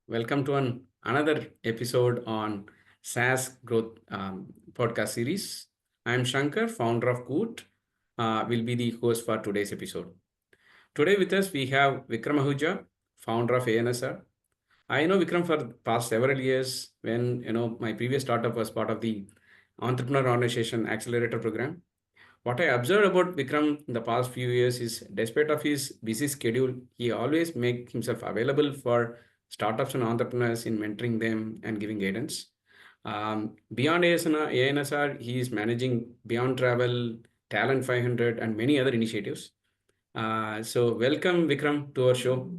Welcome to another episode on SaaS growth podcast series. I am Shankar, founder of Coot. Will be the host for today's episode. Today with us we have Vikram Ahuja, founder of ANSR. I know Vikram for the past several years when my previous startup was part of the Entrepreneur Organization Accelerator Program. What I observed about Vikram in the past few years is, despite of his busy schedule, he always make himself available for startups and entrepreneurs in mentoring them and giving guidance. Beyond ANSR, he is managing Beyond Travel, Talent 500, and many other initiatives. So welcome, Vikram, to our show.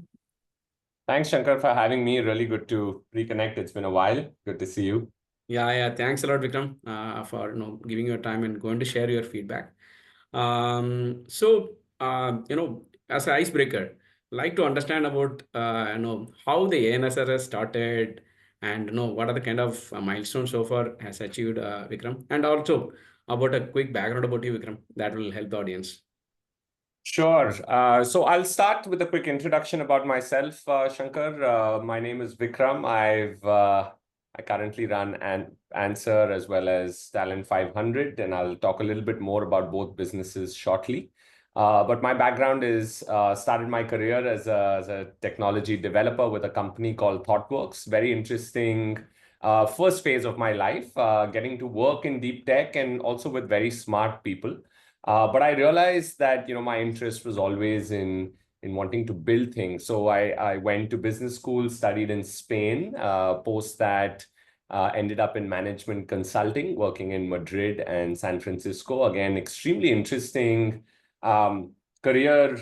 Thanks, Shankar, for having me. Really good to reconnect. It's been a while. Good to see you. Yeah. Thanks a lot, Vikram, for giving your time and going to share your feedback. As an icebreaker, like to understand about how the ANSR has started, and what are the kind of milestones so far has achieved, Vikram, and also about a quick background about you, Vikram, that will help the audience. Sure. So I'll start with a quick introduction about myself, Shankar. My name is Vikram. I currently run an ANSR as well as Talent 500, and I'll talk a little bit more about both businesses shortly. But my background is started my career as a technology developer with a company called ThoughtWorks. Very interesting first phase of my life, getting to work in deep tech and also with very smart people. But I realized that my interest was always in wanting to build things. So I went to business school, studied in Spain. Post that, ended up in management consulting, working in Madrid and San Francisco. Again, extremely interesting career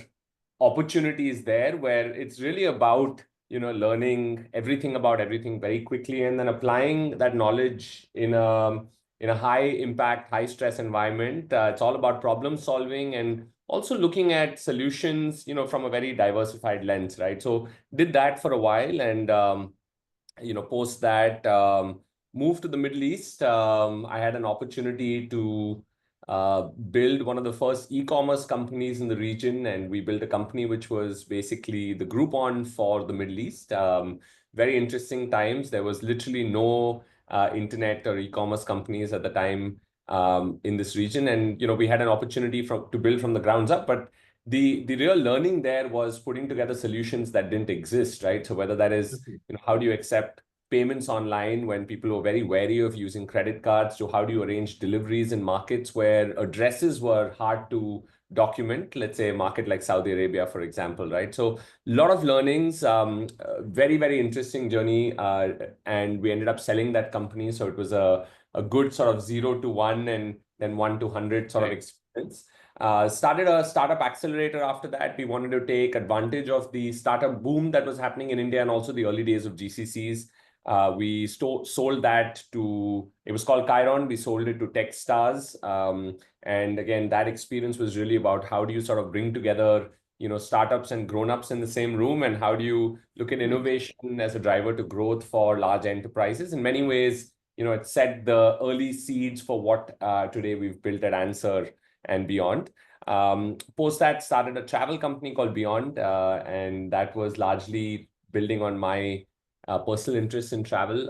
opportunities there, where it's really about learning everything about everything very quickly and then applying that knowledge in a high impact, high stress environment. It's all about problem solving and also looking at solutions, from a very diversified lens, right? So did that for a while, and post that, moved to the Middle East. I had an opportunity to build one of the first e-commerce companies in the region, and we built a company which was basically the Groupon for the Middle East. Very interesting times. There was literally no internet or e-commerce companies at the time in this region, and we had an opportunity to build from the grounds up. But the real learning there was putting together solutions that didn't exist, right? So whether that is how do you accept payments online when people were very wary of using credit cards, to how do you arrange deliveries in markets where addresses were hard to document, let's say a market like Saudi Arabia, for example, right? So a lot of learnings, very, very interesting journey. And we ended up selling that company. So it was a good sort of 0 to 1 and then 1 to 100 sort of experience. Started a startup accelerator after that. We wanted to take advantage of the startup boom that was happening in India and also the early days of GCCs. We sold that to, it was called Chiron. We sold it to Techstars. And again, that experience was really about how do you sort of bring together startups and grown-ups in the same room, and how do you look at innovation as a driver to growth for large enterprises. In many ways, it set the early seeds for what today we've built at ANSR and beyond. Post that, started a travel company called Beyond, and that was largely building on my personal interest in travel.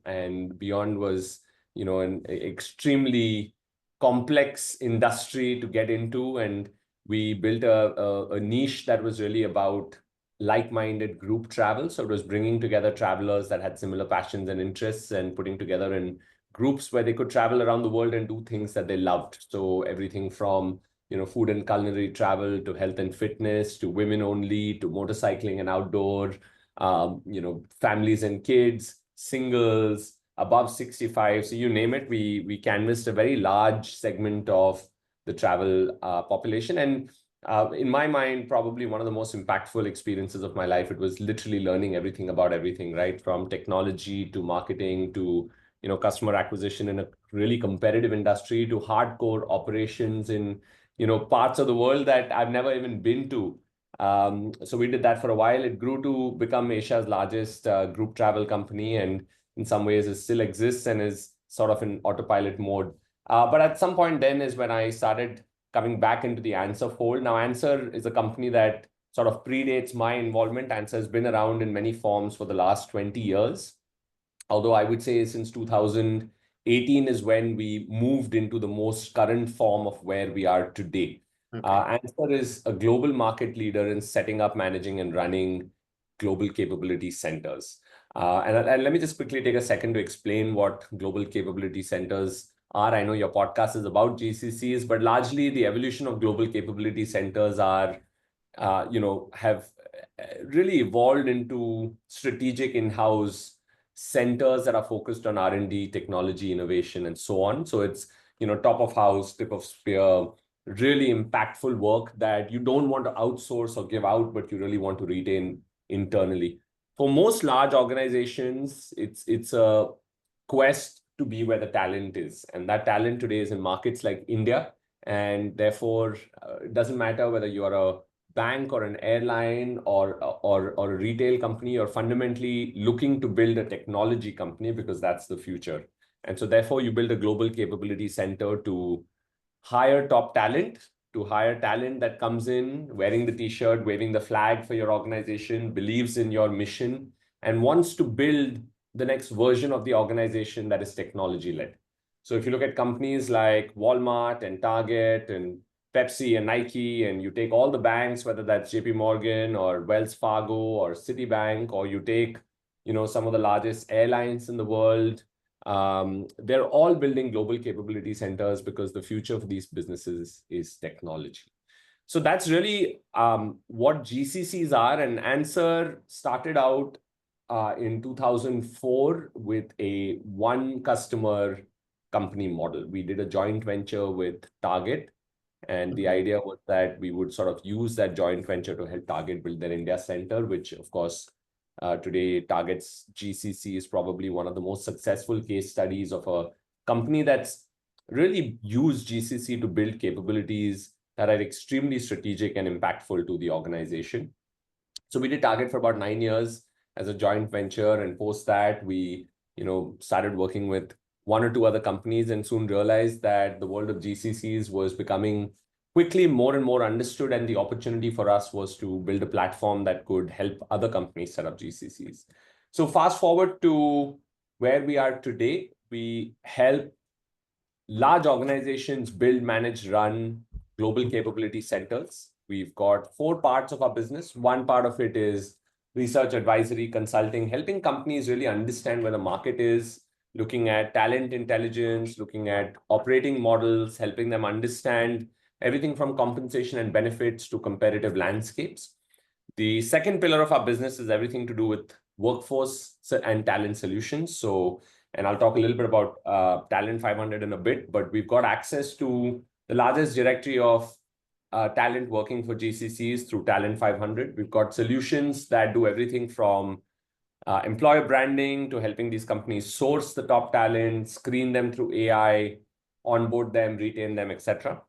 And Beyond was, an extremely complex industry to get into, and we built a niche that was really about like-minded group travel. So it was bringing together travelers that had similar passions and interests and putting together in groups where they could travel around the world and do things that they loved. So everything from food and culinary travel to health and fitness to women only to motorcycling and outdoor, families and kids, singles, above 65. So you name it, we canvassed a very large segment of the travel population. And in my mind, probably one of the most impactful experiences of my life. It was literally learning everything about everything, right? From technology to marketing to customer acquisition in a really competitive industry, to hardcore operations in parts of the world that I've never even been to. So we did that for a while. It grew to become Asia's largest group travel company, and in some ways it still exists and is sort of in autopilot mode. But at some point then is when I started coming back into the ANSR fold. Now, ANSR is a company that sort of predates my involvement. ANSR has been around in many forms for the last 20 years. Although I would say since 2018 is when we moved into the most current form of where we are today. Okay. ANSR is a global market leader in setting up, managing, and running global capability centers. And let me just quickly take a second to explain what global capability centers are. I know your podcast is about GCCs, but largely the evolution of global capability centers are, have really evolved into strategic in-house centers that are focused on R&D, technology, innovation, and so on. So it's, top of house, tip of spear, really impactful work that you don't want to outsource or give out, but you really want to retain internally. For most large organizations, it's a quest to be where the talent is. And that talent today is in markets like India. And therefore, it doesn't matter whether you're a bank or an airline or a retail company, or fundamentally looking to build a technology company, because that's the future. And so therefore you build a global capability center to hire top talent, to hire talent that comes in wearing the t-shirt, waving the flag for your organization, believes in your mission, and wants to build the next version of the organization that is technology led. So if you look at companies like Walmart and Target and Pepsi and Nike, and you take all the banks, whether that's JP Morgan or Wells Fargo or Citibank, or you take, some of the largest airlines in the world, they're all building global capability centers because the future of these businesses is technology. So that's really what GCCs are. And ANSR started out in 2004 with a one customer company model. We did a joint venture with Target. And the idea was that we would sort of use that joint venture to help Target build their India center, which of course, today Target's GCC is probably one of the most successful case studies of a company that's really used GCC to build capabilities that are extremely strategic and impactful to the organization. So we did Target for about 9 years as a joint venture. And post that, we started working with one or two other companies, and soon realized that the world of GCCs was becoming quickly more and more understood. And the opportunity for us was to build a platform that could help other companies set up GCCs. So fast forward to where we are today, we help large organizations build, manage, run global capability centers. We've got 4 parts of our business. One part of it is research, advisory, consulting, helping companies really understand where the market is, looking at talent intelligence, looking at operating models, helping them understand everything from compensation and benefits to competitive landscapes. The second pillar of our business is everything to do with workforce and talent solutions. So, and I'll talk a little bit about Talent 500 in a bit, but we've got access to the largest directory of talent working for GCCs through Talent 500. We've got solutions that do everything from employer branding to helping these companies source the top talent, screen them through AI, onboard them, retain them, etc.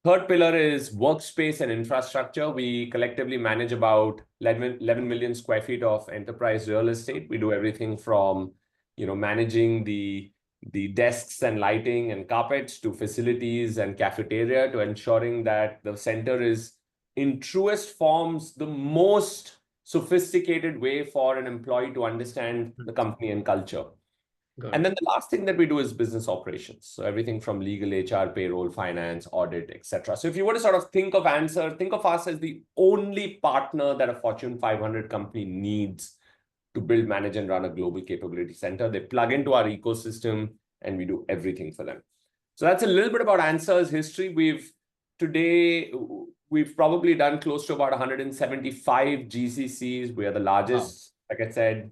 Third pillar is workspace and infrastructure. We collectively manage about 11 million square feet of enterprise real estate. We do everything from, managing the desks and lighting and carpets to facilities and cafeteria, to ensuring that the center is in truest forms the most sophisticated way for an employee to understand the company and culture. And then the last thing that we do is business operations. So everything from legal, HR, payroll, finance, audit, etc. So if you were to sort of think of ANSR, think of us as the only partner that a Fortune 500 company needs to build, manage, and run a global capability center. They plug into our ecosystem and we do everything for them. So that's a little bit about ANSR's history. We've probably done close to about 175 GCCs. We are the largest, like I said.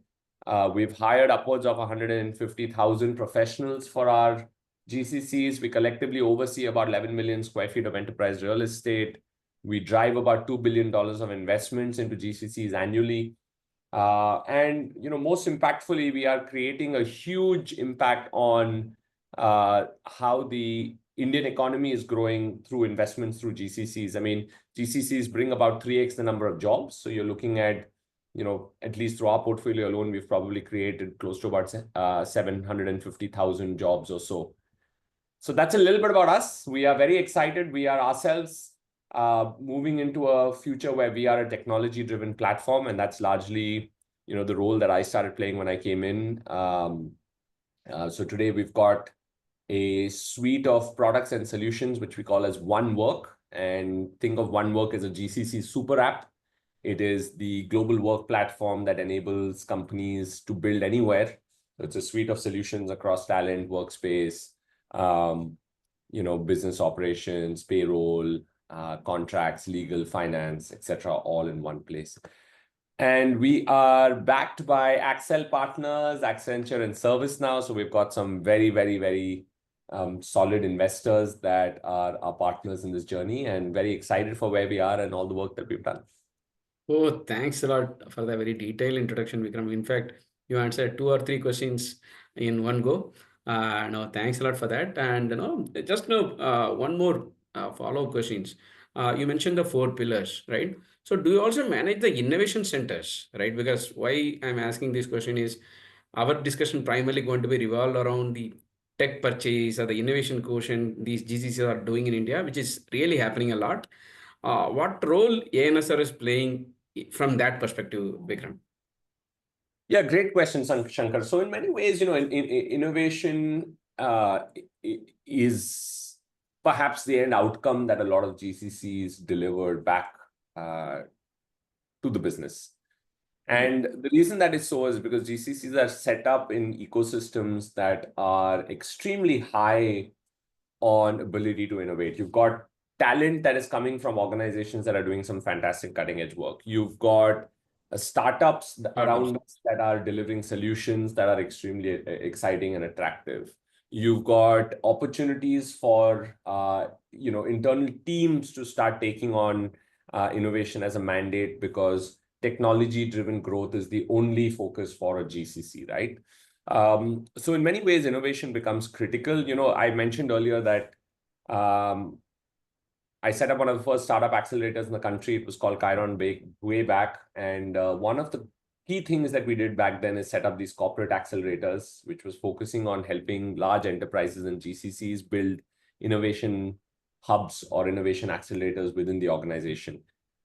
We've hired upwards of 150,000 professionals for our GCCs. We collectively oversee about 11 million square feet of enterprise real estate. We drive about $2 billion of investments into GCCs annually. And most impactfully, we are creating a huge impact on how the Indian economy is growing through investments through GCCs. I mean, GCCs bring about 3x the number of jobs. So you're looking at, at least through our portfolio alone, we've probably created close to about 750,000 jobs or so. So that's a little bit about us. We are very excited. We are ourselves moving into a future where we are a technology-driven platform, and that's largely, the role that I started playing when I came in. So today we've got a suite of products and solutions, which we call as One Work. And think of One Work as a GCC super app. It is the global work platform that enables companies to build anywhere. So it's a suite of solutions across talent, workspace, business operations, payroll, contracts, legal, finance, etc., all in one place. And we are backed by Accel partners, Accenture and ServiceNow. So we've got some very, very, very solid investors that are our partners in this journey, and very excited for where we are and all the work that we've done. Oh, thanks a lot for the very detailed introduction, Vikram. In fact, you answered 2 or 3 questions in one go. No, thanks a lot for that. And just one more follow-up questions. You mentioned the 4 pillars, right? So, do you also manage the innovation centers, right? Because why I'm asking this question is our discussion primarily going to be revolved around the tech purchase or the innovation quotient these GCCs are doing in India, which is really happening a lot. What role ANSR is playing from that perspective, Vikram? Yeah, great question, Shankar. So in many ways, innovation is perhaps the end outcome that a lot of GCCs delivered back to the business. And the reason that is so is because GCCs are set up in ecosystems that are extremely high on ability to innovate. You've got talent that is coming from organizations that are doing some fantastic cutting edge work. You've got startups around us that are delivering solutions that are extremely exciting and attractive. You've got opportunities for internal teams to start taking on innovation as a mandate, because technology-driven growth is the only focus for a GCC, right? So in many ways, innovation becomes critical. I mentioned earlier that I set up one of the first startup accelerators in the country. It was called Chiron way back. And one of the key things that we did back then is set up these corporate accelerators, which was focusing on helping large enterprises and GCCs build innovation hubs or innovation accelerators within the organization.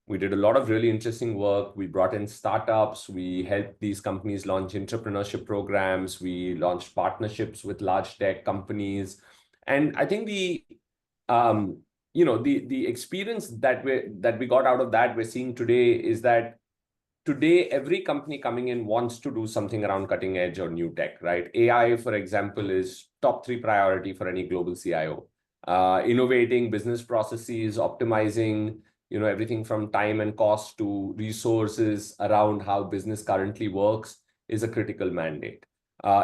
We did a lot of really interesting work. We brought in startups. We helped these companies launch entrepreneurship programs. We launched partnerships with large tech companies. And I think the experience that we got out of that we're seeing today is that today every company coming in wants to do something around cutting edge or new tech, right? AI, for example, is top 3 priority for any global CIO. Innovating business processes, optimizing everything from time and cost to resources around how business currently works is a critical mandate.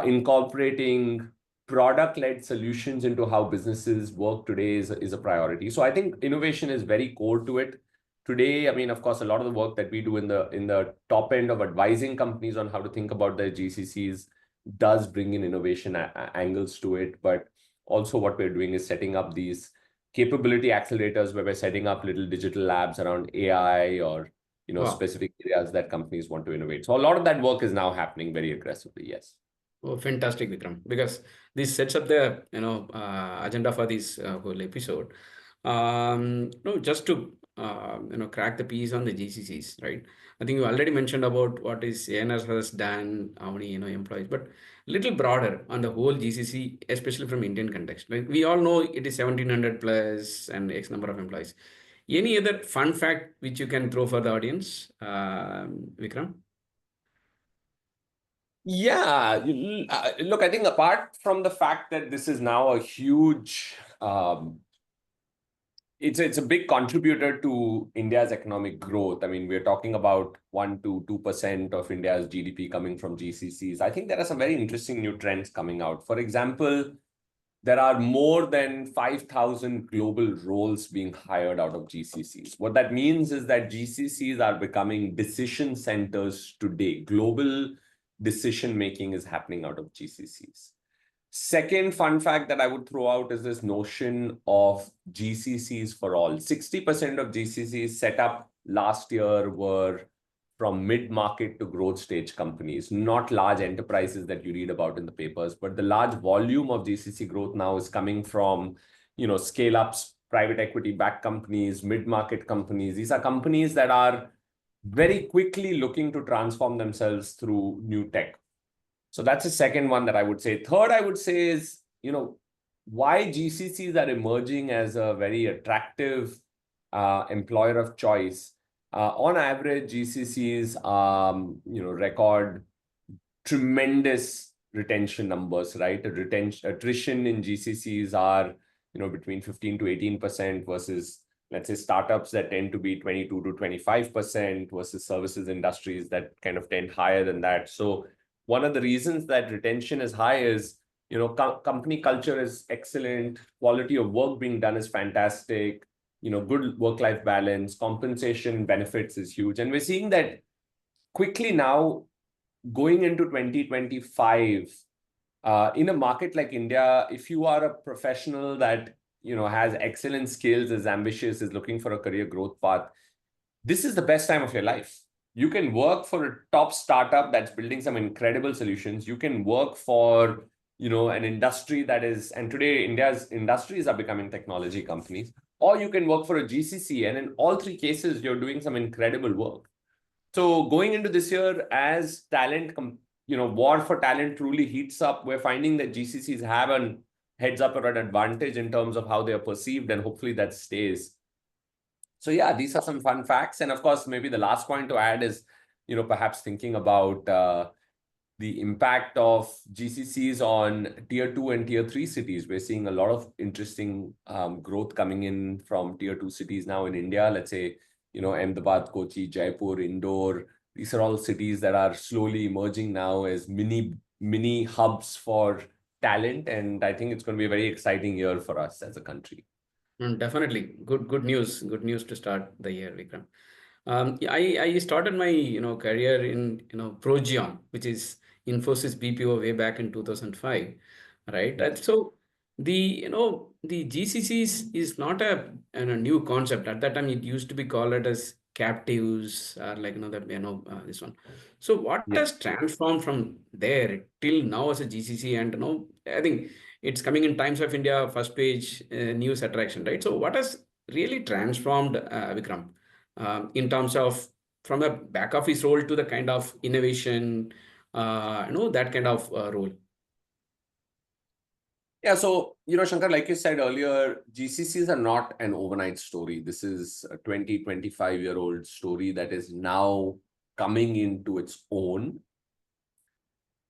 Incorporating product-led solutions into how businesses work today is a priority. So I think innovation is very core to it. Today, I mean, of course, a lot of the work that we do in the top end of advising companies on how to think about their GCCs does bring in innovation angles to it. But also what we're doing is setting up these capability accelerators where we're setting up little digital labs around AI or specific areas that companies want to innovate. So a lot of that work is now happening very aggressively. Yes. Oh, fantastic, Vikram, because this sets up the agenda for this whole episode. Just to crack the piece on the GCCs, right? I think you already mentioned about what is ANS has done, how many employees, but little broader on the whole GCC, especially from Indian context. Like we all know it is 1700 plus and X number of employees. Any other fun fact which you can throw for the audience, Vikram? Yeah, look, I think apart from the fact that this is now a huge, it's a big contributor to India's economic growth. I mean, we're talking about 1 to 2% of India's GDP coming from GCCs. I think there are some very interesting new trends coming out. For example, there are more than 5,000 global roles being hired out of GCCs. What that means is that GCCs are becoming decision centers today. Global decision-making is happening out of GCCs. Second fun fact that I would throw out is this notion of GCCs for all. 60% of GCCs set up last year were from mid-market to growth stage companies, not large enterprises that you read about in the papers, but the large volume of GCC growth now is coming from, scale-ups private equity backed companies, mid-market companies. These are companies that are very quickly looking to transform themselves through new tech. So that's the second one that I would say. Third, I would say is, why GCCs are emerging as a very attractive employer of choice. On average, GCCs, record tremendous retention numbers, right? Attrition in GCCs are, between 15 to 18% versus, let's say, startups that tend to be 22 to 25% versus services industries that kind of tend higher than that. So one of the reasons that retention is high is, company culture is excellent, quality of work being done is fantastic, good work-life balance, compensation benefits is huge. And we're seeing that quickly now going into 2025, in a market like India, if you are a professional that, has excellent skills, is ambitious, is looking for a career growth path, this is the best time of your life. You can work for a top startup that's building some incredible solutions. You can work for, an industry that is, and today India's industries are becoming technology companies, or you can work for a GCC. And in all three cases, you're doing some incredible work. So going into this year, as talent, war for talent truly heats up, we're finding that GCCs have a heads up or an advantage in terms of how they are perceived, and hopefully that stays. So yeah, these are some fun facts. And of course, maybe the last point to add is, perhaps thinking about the impact of GCCs on tier 2 and tier 3 cities. We're seeing a lot of interesting growth coming in from tier 2 cities now in India. Let's say, Ahmedabad, Kochi, Jaipur, Indore. These are all cities that are slowly emerging now as mini hubs for talent. And I think it's going to be a very exciting year for us as a country. Definitely. Good news. Good news to start the year, Vikram. Yeah, I started my career in Progeon, which is Infosys BPO way back in 2005, right? And so the GCCs is not a new concept. At that time, it used to be called it as captives, or like this one. So what Yeah. has transformed from there till now as a GCC? And I think it's coming in Times of India first page news attraction, right? So what has really transformed, Vikram, in terms of from a back office role to the kind of innovation, that kind of role? Yeah, so, Shankar, like you said earlier, GCCs are not an overnight story. This is a 20, 25-year-old story that is now coming into its own.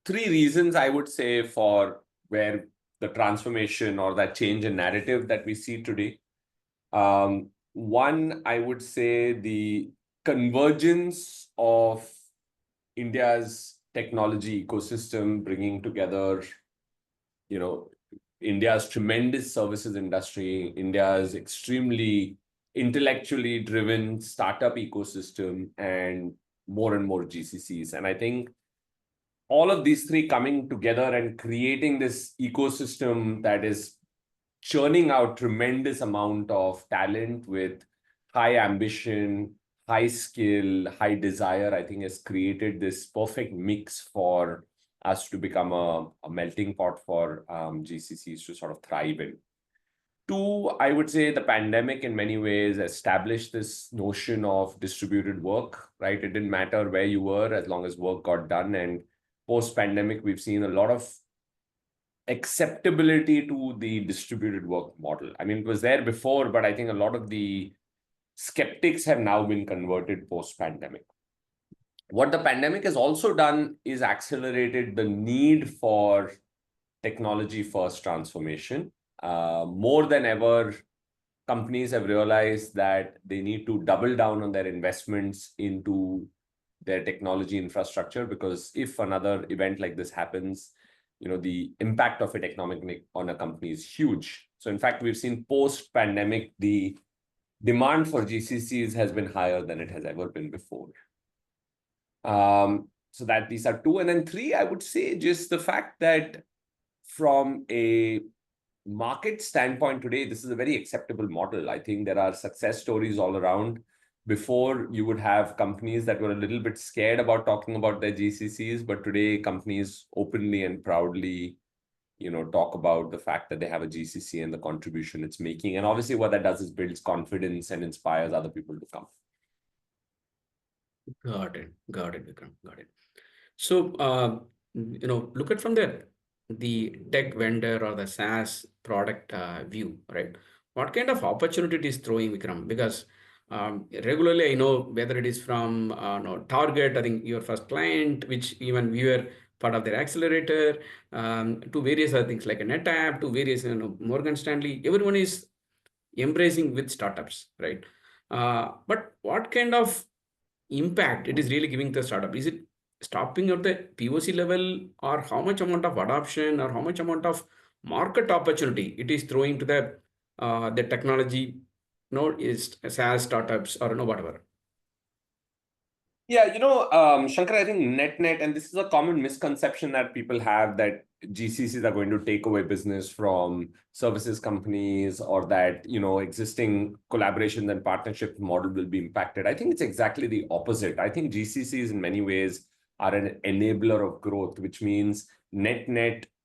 Three reasons I would say for where the transformation or that change in narrative that we see today. One, I would say the convergence of India's technology ecosystem, bringing together, India's tremendous services industry, India's extremely intellectually driven startup ecosystem, and more GCCs. And I think all of these three coming together and creating this ecosystem that is churning out tremendous amount of talent with high ambition, high skill, high desire, I think has created this perfect mix for us to become a melting pot for GCCs to sort of thrive in. Two, I would say the pandemic in many ways established this notion of distributed work, right? It didn't matter where you were as long as work got done. And post-pandemic, we've seen a lot of acceptability to the distributed work model. I mean, it was there before, but I think a lot of the skeptics have now been converted post-pandemic. What the pandemic has also done is accelerated the need for technology-first transformation. More than ever, companies have realized that they need to double down on their investments into their technology infrastructure, because if another event like this happens, the impact of it economically on a company is huge. So in fact, we've seen post-pandemic, the demand for GCCs has been higher than it has ever been before. So that these are two. And then three, I would say just the fact that from a market standpoint today, this is a very acceptable model. I think there are success stories all around. Before, you would have companies that were a little bit scared about talking about their GCCs, but today companies openly and proudly, talk about the fact that they have a GCC and the contribution it's making. And obviously what that does is builds confidence and inspires other people to come. Got it, Vikram, got it. So, look at from the tech vendor or the SaaS product view, right? What kind of opportunity it is throwing, Vikram? Because regularly I know whether it is from Target, I think your first client, which even we were part of their accelerator, to various other things like a NetApp, to various Morgan Stanley. Everyone is embracing with startups, right? But what kind of impact it is really giving the startup? Is it stopping at the POC level, or how much amount of adoption, or how much amount of market opportunity it is throwing to the technology, is SaaS startups or whatever? Yeah, Shankar, I think net, and this is a common misconception that people have, that GCCs are going to take away business from services companies, or that, existing collaborations and partnership model will be impacted. I think it's exactly the opposite. I think GCCs in many ways are an enabler of growth, which means net,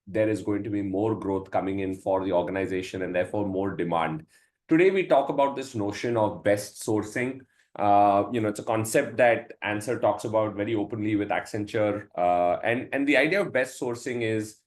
there is going to be more growth coming in for the organization and therefore more demand. Today, we talk about this notion of best sourcing. It's a concept that ANSR talks about very openly with Accenture. And the idea of best sourcing is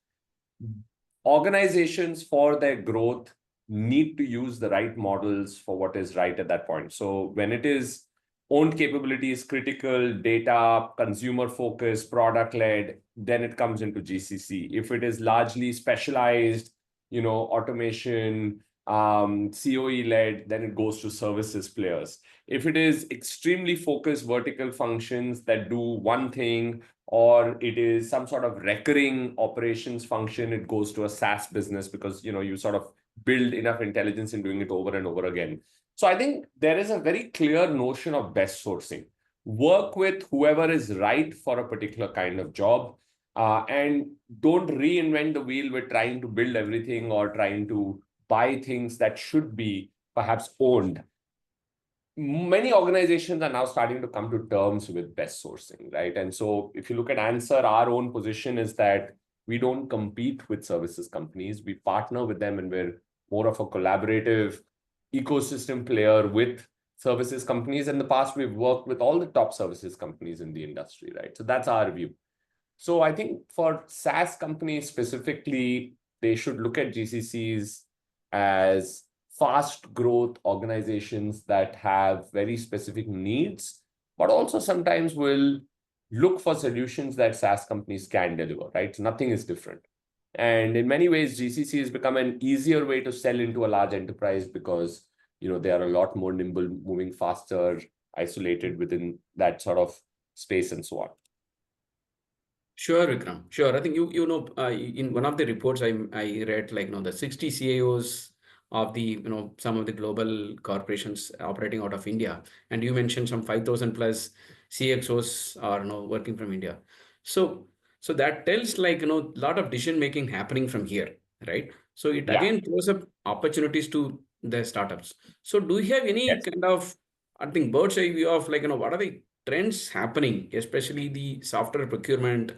organizations for their growth need to use the right models for what is right at that point. So when it is owned capabilities, critical data, consumer focus, product led, then it comes into GCC. If it is largely specialized, automation, COE led, then it goes to services players. If it is extremely focused vertical functions that do one thing, or it is some sort of recurring operations function, it goes to a SaaS business, because you sort of build enough intelligence in doing it over and over again. So I think there is a very clear notion of best sourcing. Work with whoever is right for a particular kind of job, and don't reinvent the wheel with trying to build everything or trying to buy things that should be perhaps owned. Many organizations are now starting to come to terms with best sourcing, right? And so if you look at ANSR, our own position is that we don't compete with services companies. We partner with them, and we're more of a collaborative ecosystem player with services companies. In the past, we've worked with all the top services companies in the industry, right? So that's our view. So I think for SaaS companies specifically, they should look at GCCs as fast growth organizations that have very specific needs, but also sometimes will look for solutions that SaaS companies can deliver, right? So nothing is different. And in many ways, GCC has become an easier way to sell into a large enterprise, because they are a lot more nimble, moving faster, isolated within that sort of space and so on. Sure, Vikram. Sure. I think in one of the reports I read, the 60 CIOs of the some of the global corporations operating out of India, and you mentioned some 5,000 plus CXOs are working from India. So that tells lot of decision making happening from here, right? So it again throws up opportunities to the startups. So do you have any kind of, I think, bird's eye view of what are the trends happening, especially the software procurement,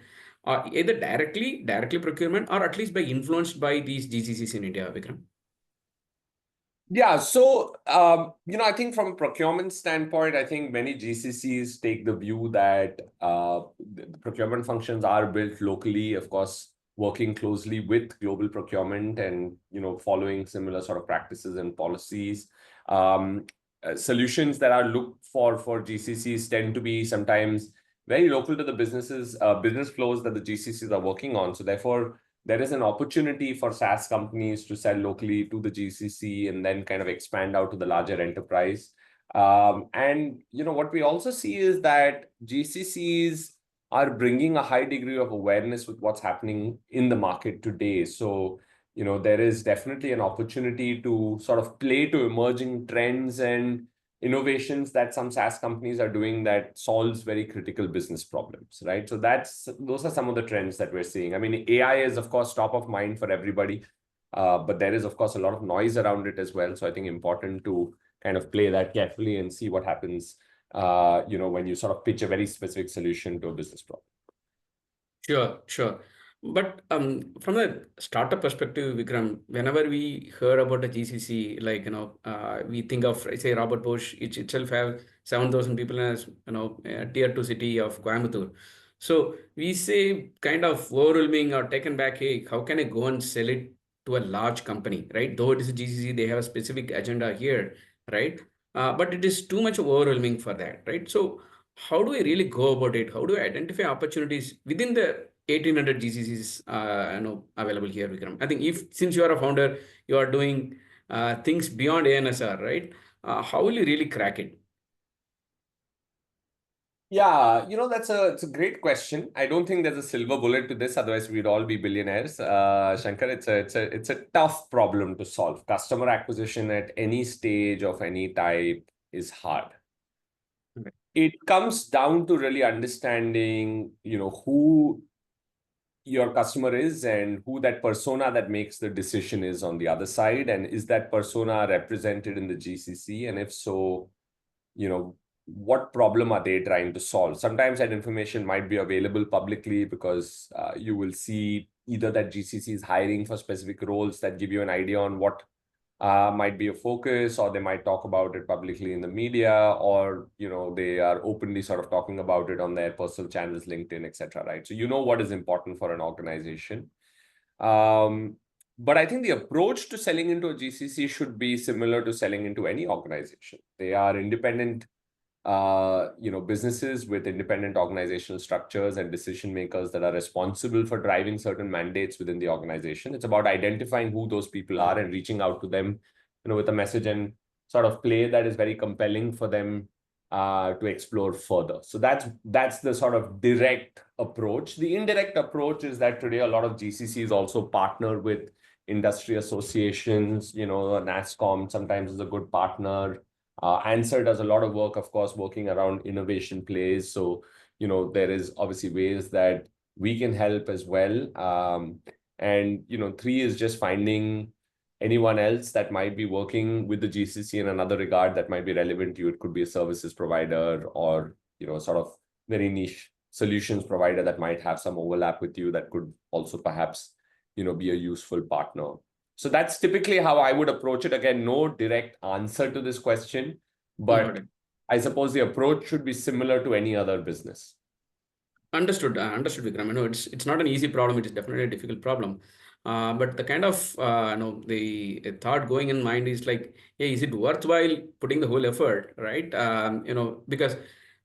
either directly procurement, or at least by influenced by these GCCs in India, Vikram? Yeah, so I think from a procurement standpoint, I think many GCCs take the view that the procurement functions are built locally, of course, working closely with global procurement and following similar sort of practices and policies. Solutions that are looked for GCCs tend to be sometimes very local to the business flows that the GCCs are working on. So therefore, there is an opportunity for SaaS companies to sell locally to the GCC and then kind of expand out to the larger enterprise. And what we also see is that GCCs are bringing a high degree of awareness with what's happening in the market today. So there is definitely an opportunity to sort of play to emerging trends and innovations that some SaaS companies are doing that solves very critical business problems, right? So those are some of the trends that we're seeing. I mean, AI is, of course, top of mind for everybody, but there is, of course, a lot of noise around it as well. So I think important to kind of play that carefully and see what happens, when you sort of pitch a very specific solution to a business problem. Sure. But from the startup perspective, Vikram, whenever we heard about a GCC, like we think of say Robert Bosch, it itself have 7,000 people in a tier two city of Coimbatore. So we say kind of overwhelming or taken back. Hey, how can I go and sell it to a large company, right? Though it is a GCC, they have a specific agenda here, right? But it is too much overwhelming for that, right? So how do I really go about it? How do I identify opportunities within the 1,800 GCCs available here, Vikram? I think if since you are a founder, you are doing things beyond ANSR, right? How will you really crack it? Yeah, it's a great question. I don't think there's a silver bullet to this, otherwise we'd all be billionaires. Shankar, it's a tough problem to solve. Customer acquisition at any stage of any type is hard. Okay. It comes down to really understanding, who your customer is and who that persona that makes the decision is on the other side, and is that persona represented in the GCC, and if so, what problem are they trying to solve? Sometimes that information might be available publicly because you will see either that GCC is hiring for specific roles that give you an idea on what might be a focus, or they might talk about it publicly in the media, or they are openly sort of talking about it on their personal channels, LinkedIn, etc. Right? So what is important for an organization. But I think the approach to selling into a GCC should be similar to selling into any organization. They are independent businesses with independent organizational structures and decision makers that are responsible for driving certain mandates within the organization. It's about identifying who those people are and reaching out to them, with a message and sort of play that is very compelling for them to explore further. So that's the sort of direct approach. The indirect approach is that today a lot of GCCs also partner with industry associations. NASSCOM sometimes is a good partner. ANSR does a lot of work, of course, working around innovation plays. So, there is obviously ways that we can help as well. And, three is just finding anyone else that might be working with the GCC in another regard that might be relevant to you. It could be a services provider or, sort of very niche solutions provider that might have some overlap with you that could also perhaps, be a useful partner. So that's typically how I would approach it. Again, no direct answer to this question, but I suppose the approach should be similar to any other business. Understood, Vikram. I know it's not an easy problem. It is definitely a difficult problem. But the kind of the thought going in mind is like, hey, is it worthwhile putting the whole effort, right? Because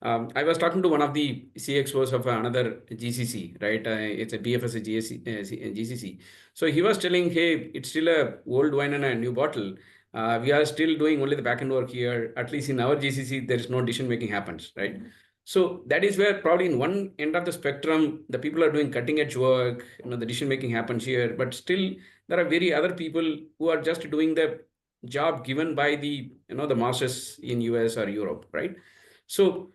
I was talking to one of the CXOs of another GCC, right? It's a BFS GCC. So he was telling, hey, it's still a old wine in a new bottle. We are still doing only the back end work here. At least in our GCC, there is no decision making happens, right? So that is where probably in one end of the spectrum, the people are doing cutting edge work, the decision making happens here, but still there are very other people who are just doing the job given by the masters in US or Europe, right? So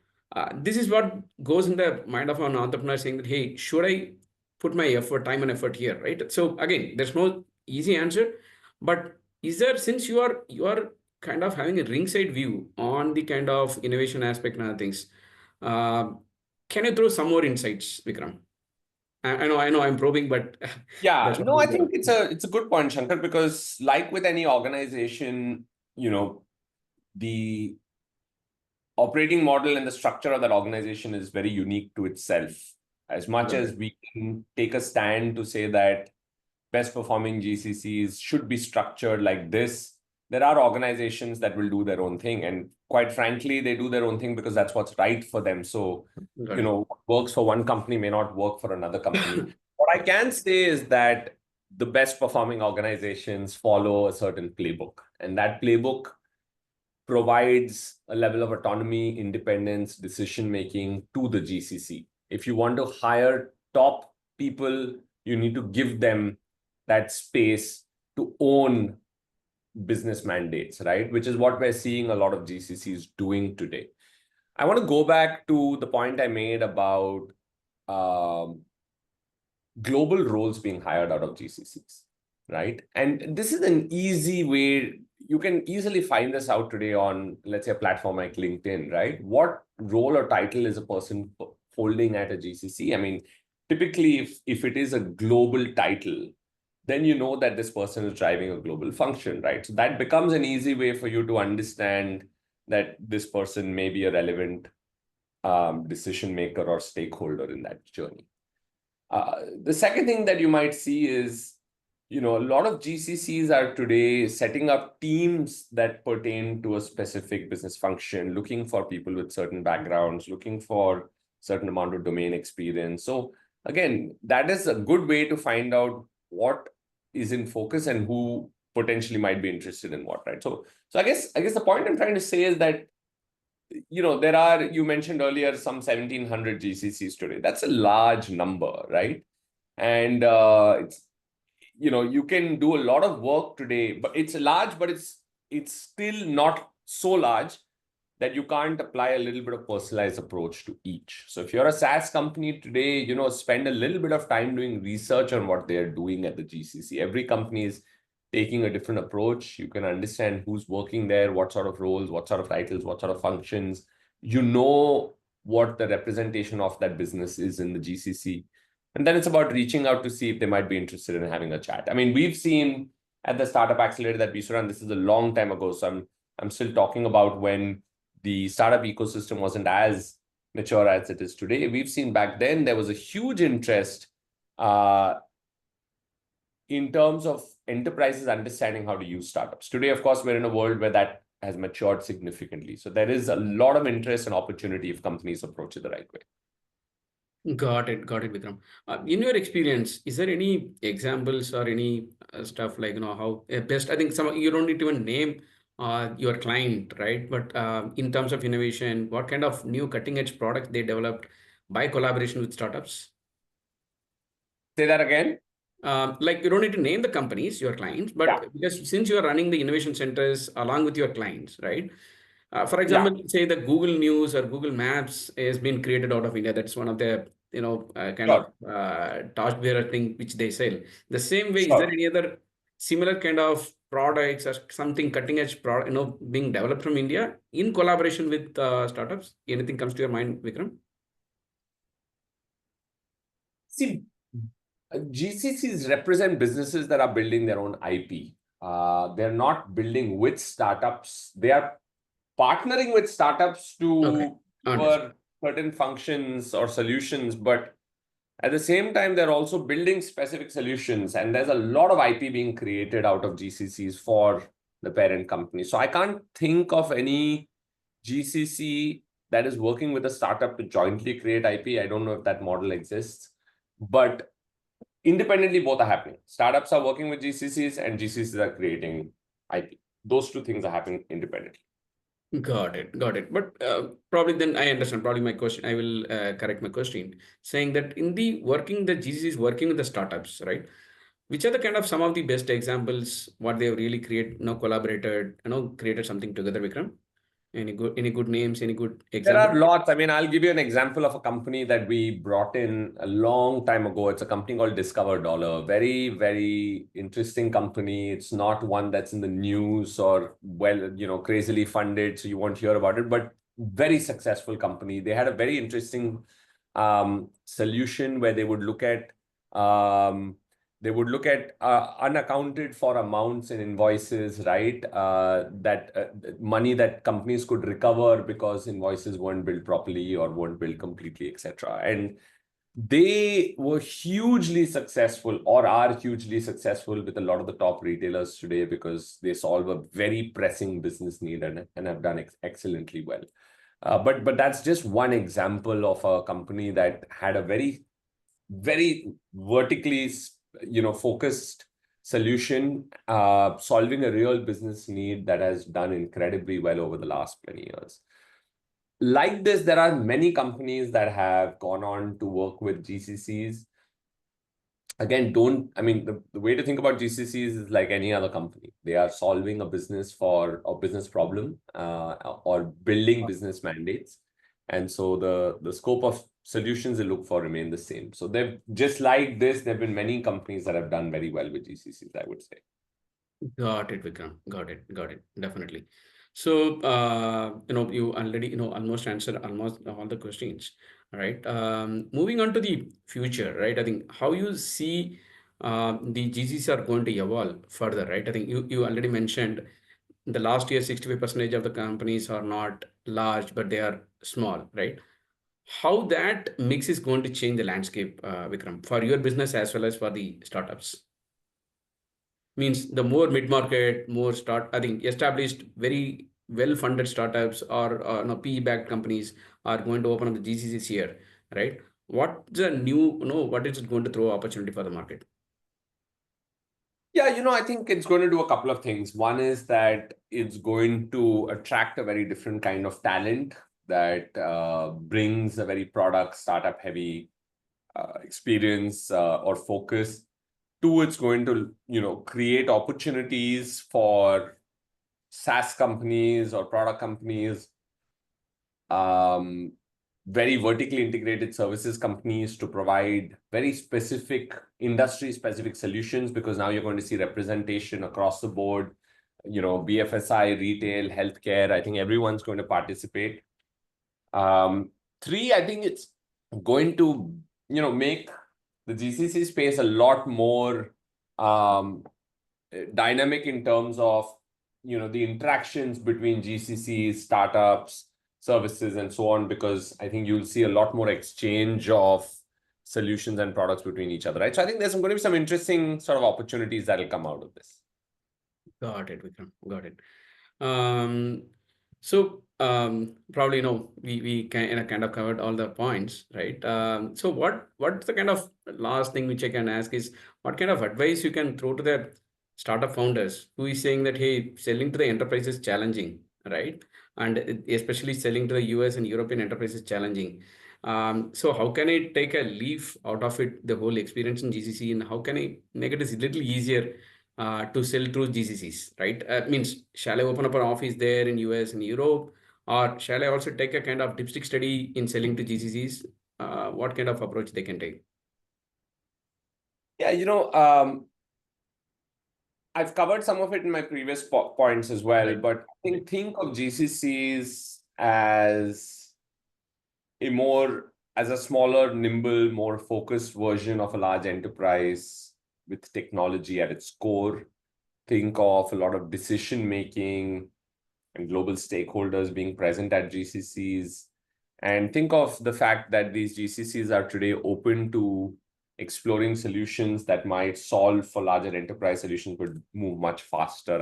this is what goes in the mind of an entrepreneur saying that, hey, should I put my effort, time and effort here, right? So again, there's no easy answer, but is there, since you are kind of having a ringside view on the kind of innovation aspect and other things, uh, can you throw some more insights, Vikram? I know, I'm probing, but Yeah, that's no, I think what. it's a good point, Shankar, because like with any organization, the operating model and the structure of that organization is very unique to itself. As much as we can take a stand to say that best performing GCCs should be structured like this, there are organizations that will do their own thing. And quite frankly, they do their own thing because that's what's right for them. So, what works for one company may not work for another company. What I can say is that the best performing organizations follow a certain playbook, and that playbook provides a level of autonomy, independence, decision-making to the GCC. If you want to hire top people, you need to give them that space to own business mandates, right? Which is what we're seeing a lot of GCCs doing today. I want to go back to the point I made about global roles being hired out of GCCs, right? And this is an easy way. You can easily find this out today on, let's say, a platform like LinkedIn, right? What role or title is a person holding at a GCC? I mean, typically, if it is a global title, then you know that this person is driving a global function, right? So that becomes an easy way for you to understand that this person may be a relevant decision maker or stakeholder in that journey. The second thing that you might see is, a lot of GCCs are today setting up teams that pertain to a specific business function, looking for people with certain backgrounds, looking for certain amount of domain experience. So again, that is a good way to find out what is in focus and who potentially might be interested in what, right? So I guess the point I'm trying to say is that, there are, you mentioned earlier, some 1,700 GCCs today. That's a large number, right? And it's, you can do a lot of work today, but it's large, but it's still not so large that you can't apply a little bit of personalized approach to each. So if you're a SaaS company today, spend a little bit of time doing research on what they're doing at the GCC. Every company is taking a different approach. You can understand who's working there, what sort of roles, what sort of titles, what sort of functions. What the representation of that business is in the GCC. And then it's about reaching out to see if they might be interested in having a chat. I mean, we've seen at the Startup Accelerator that we run, this is a long time ago. So I'm still talking about when the startup ecosystem wasn't as mature as it is today. We've seen back then there was a huge interest in terms of enterprises understanding how to use startups. Today, of course, we're in a world where that has matured significantly. So there is a lot of interest and opportunity if companies approach it the right way. Got it, Vikram. In your experience, is there any examples or any stuff like, how best, I think you don't need to even name your client, right? But in terms of innovation, what kind of new cutting edge products they developed by collaboration with startups? Say that again. Like you don't need to name the companies, your clients, but because since you are running the innovation centers along with your clients, right? For example, say the Google News or Google Maps has been created out of India. That's one of the kind of torchbearer thing which they sell. The same way, is there any other similar kind of products or something cutting edge product being developed from India in collaboration with startups? Anything comes to your mind, Vikram? See, GCCs represent businesses that are building their own IP. They're not building with startups. They are partnering with startups to cover certain functions or solutions, but at the same time, they're also building specific solutions. And there's a lot of IP being created out of GCCs for the parent company. So I can't think of any GCC that is working with a startup to jointly create IP. I don't know if that model exists, but independently, both are happening. Startups are working with GCCs and GCCs are creating IP. Those two things are happening independently. Got it. But probably then I understand. Probably my question, I will correct my question, saying that in the GCC is working with the startups, right? Which are the kind of some of the best examples what they have really collaborated, created something together, Vikram? Any good names, any good There are examples? lots. I mean, I'll give you an example of a company that we brought in a long time ago. It's a company called Discover Dollar. Very, very interesting company. It's not one that's in the news or crazily funded, so you won't hear about it, but very successful company. They had a very interesting solution where they would look at unaccounted for amounts in invoices, right? Money that companies could recover because invoices weren't billed properly or weren't billed completely, etc. And they were hugely successful or are hugely successful with a lot of the top retailers today because they solve a very pressing business need and have done excellently well. But that's just one example of a company that had a very, very vertically focused solution, solving a real business need that has done incredibly well over the last 20 years. Like this, there are many companies that have gone on to work with GCCs. Again, the way to think about GCCs is like any other company. They are solving a business problem or building business mandates. And so the scope of solutions they look for remain the same. So they've just like this, there have been many companies that have done very well with GCCs, I would say. Got it, Vikram. Got it. Definitely. So, you already, almost answered almost all the questions. right? Moving on to the future, right? I think how you see the GCs are going to evolve further, right? I think you already mentioned the last year 65% of the companies are not large, but they are small, right? How that mix is going to change the landscape, Vikram, for your business as well as for the startups? Means the more mid-market, more I think established, very well-funded startups or no, PE-backed companies are going to open up the GCCs here, right? What's the new, what is it going to throw opportunity for the market? Yeah, I think it's going to do a couple of things. One is that it's going to attract a very different kind of talent that brings a very product startup heavy experience or focus. Two, it's going to, create opportunities for SaaS companies or product companies, very vertically integrated services companies to provide very specific industry specific solutions, because now you're going to see representation across the board, BFSI, retail, healthcare. I think everyone's going to participate. Three, I think it's going to, make the GCC space a lot more dynamic in terms of, the interactions between GCCs, startups, services, and so on, because I think you'll see a lot more exchange of solutions and products between each other, right? So I think there's going to be some interesting sort of opportunities that will come out of this. Got it, Vikram. Got it. Um, probably we kind of covered all the points, right? So what's the kind of last thing which I can ask is what kind of advice you can throw to the startup founders who is saying that, hey, selling to the enterprise is challenging, right? And especially selling to the US and European enterprise is challenging. So how can I take a leaf out of it, the whole experience in GCC, and how can I make it a little easier to sell through GCCs, right? Means, shall I open up an office there in US and Europe, or shall I also take a kind of dipstick study in selling to GCCs? What kind of approach they can take? Yeah, I've covered some of it in my previous points as well, Right. but think of GCCs as as a smaller, nimble, more focused version of a large enterprise with technology at its core. Think of a lot of decision making and global stakeholders being present at GCCs. And think of the fact that these GCCs are today open to exploring solutions that might solve for larger enterprise solutions, but move much faster.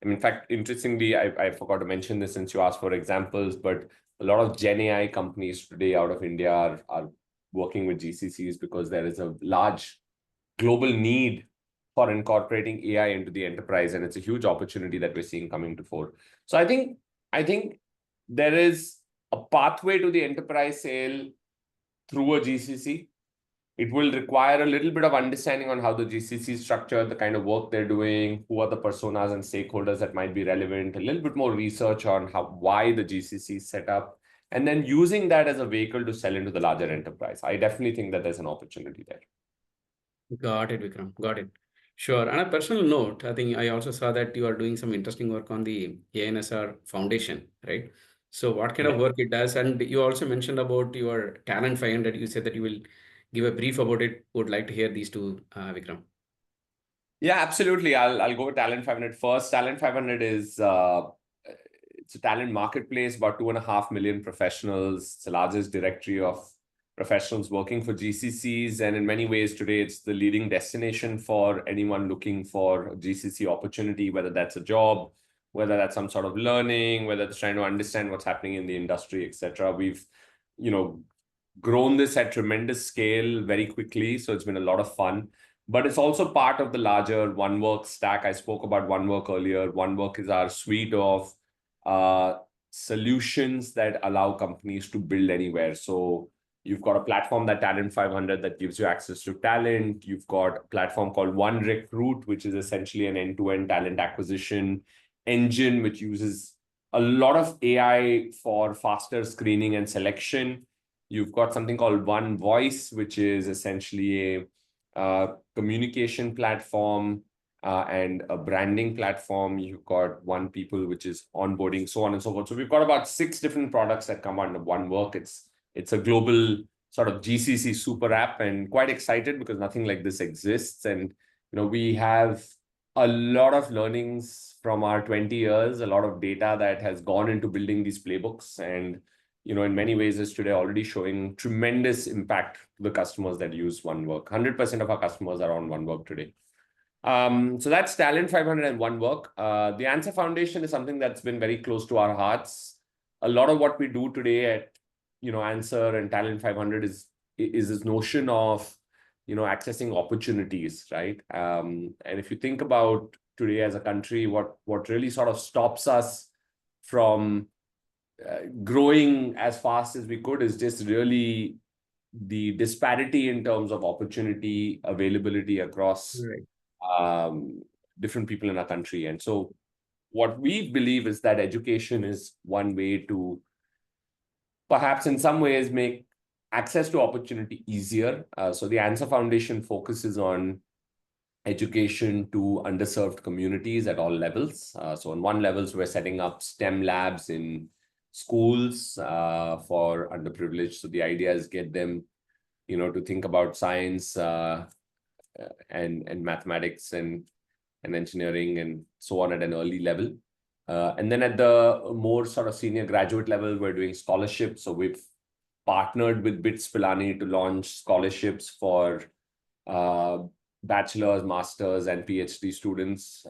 In fact, interestingly, I forgot to mention this since you asked for examples, but a lot of Gen AI companies today out of India are working with GCCs because there is a large global need for incorporating AI into the enterprise, and it's a huge opportunity that we're seeing coming to fore. So I think there is a pathway to the enterprise sale through a GCC. It will require a little bit of understanding on how the GCC is structured, the kind of work they're doing, who are the personas and stakeholders that might be relevant, a little bit more research on why the GCC is set up, and then using that as a vehicle to sell into the larger enterprise. I definitely think that there's an opportunity there. Got it, Vikram. Got it. Sure. On a personal note, I think I also saw that you are doing some interesting work on the ANSR Foundation, right? So what kind of Yeah. work it does? And you also mentioned about your Talent 500. You said that you will give a brief about it. Would like to hear these two, Vikram. Yeah, absolutely. I'll go with Talent 500 first. Talent 500 is it's a talent marketplace, about 2.5 million professionals. It's the largest directory of professionals working for GCCs. And in many ways today, it's the leading destination for anyone looking for a GCC opportunity, whether that's a job, whether that's some sort of learning, whether it's trying to understand what's happening in the industry, etc. We've, grown this at tremendous scale very quickly. So it's been a lot of fun. But it's also part of the larger OneWork stack. I spoke about OneWork earlier. OneWork is our suite of solutions that allow companies to build anywhere. So you've got a platform, that Talent 500, that gives you access to talent. You've got a platform called OneRecruit, which is essentially an end-to-end talent acquisition engine, which uses a lot of AI for faster screening and selection. You've got something called OneVoice, which is essentially a communication platform and a branding platform. You've got OnePeople, which is onboarding, so on and so forth. So we've got about 6 different products that come under OneWork. It's It's a global sort of GCC super app, and quite excited because nothing like this exists. And we have a lot of learnings from our 20 years, a lot of data that has gone into building these playbooks, and in many ways is today already showing tremendous impact to the customers that use OneWork. 100% of our customers are on OneWork today. So that's Talent 500 and OneWork. The ANSR Foundation is something that's been very close to our hearts. A lot of what we do today at ANSR and Talent 500 is this notion of accessing opportunities, right? And if you think about today as a country, what really sort of stops us from growing as fast as we could is just really the disparity in terms of opportunity availability across different people in our country. And so what we believe is that education is one way to perhaps in some ways make access to opportunity easier. So the ANSR Foundation focuses on education to underserved communities at all levels. So on one level, we're setting up STEM labs in schools for underprivileged. So the idea is get them, to think about science and mathematics and engineering and so on at an early level. And then at the more sort of senior graduate level, we're doing scholarships. So we've partnered with BITS Pilani to launch scholarships for bachelor's, master's, and PhD students.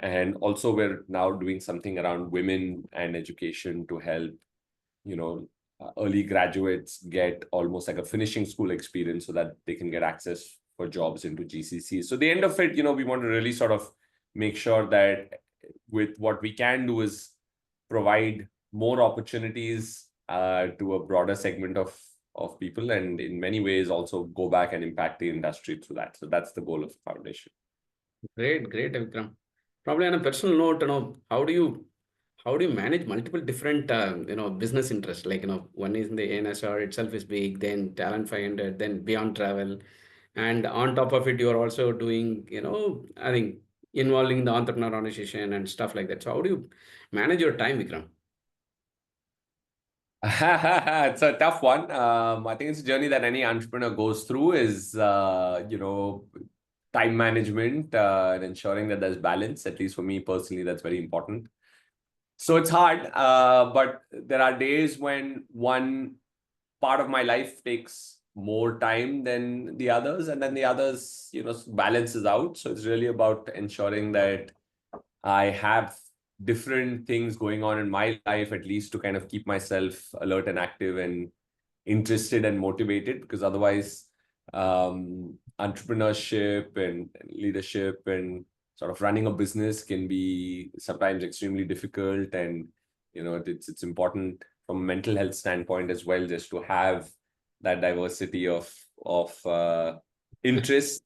And also we're now doing something around women and education to help, early graduates get almost like a finishing school experience so that they can get access for jobs into GCCs. So the end of it, we want to really sort of make sure that with what we can do is provide more opportunities to a broader segment of people, and in many ways also go back and impact the industry through that. So that's the goal of the foundation. Great, Vikram. Probably on a personal note, how do you manage multiple different business interests? Like one is in the ANSR itself is big, then Talent 500, then Beyond Travel, and on top of it, you are also doing I think involving the entrepreneur organization and stuff like that. So how do you manage your time, Vikram? It's a tough one. I think it's a journey that any entrepreneur goes through is, time management and ensuring that there's balance. At least for me personally, that's very important. So it's hard, but there are days when one part of my life takes more time than the others, and then the others, balances out. So it's really about ensuring that I have different things going on in my life, at least to kind of keep myself alert and active and interested and motivated, because otherwise entrepreneurship and leadership and sort of running a business can be sometimes extremely difficult. And it's important from a mental health standpoint as well, just to have that diversity of interests.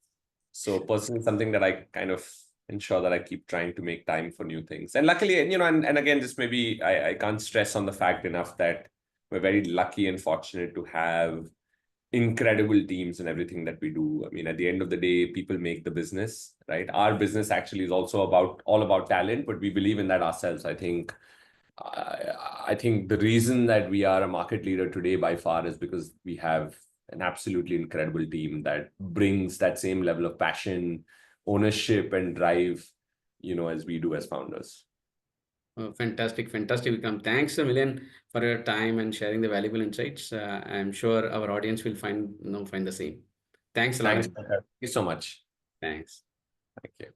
So personally, something that I kind of ensure that I keep trying to make time for new things. And luckily, and again, just maybe I can't stress on the fact enough that we're very lucky and fortunate to have incredible teams in everything that we do. I mean, at the end of the day, people make the business, right? Our business actually is also all about talent, but we believe in that ourselves. I think the reason that we are a market leader today by far is because we have an absolutely incredible team that brings that same level of passion, ownership, and drive, as we do as founders. Fantastic, Vikram. Thanks a million for your time and sharing the valuable insights. I'm sure our audience will find the same. Thanks a lot. Thank you so much. Thanks. Thank you.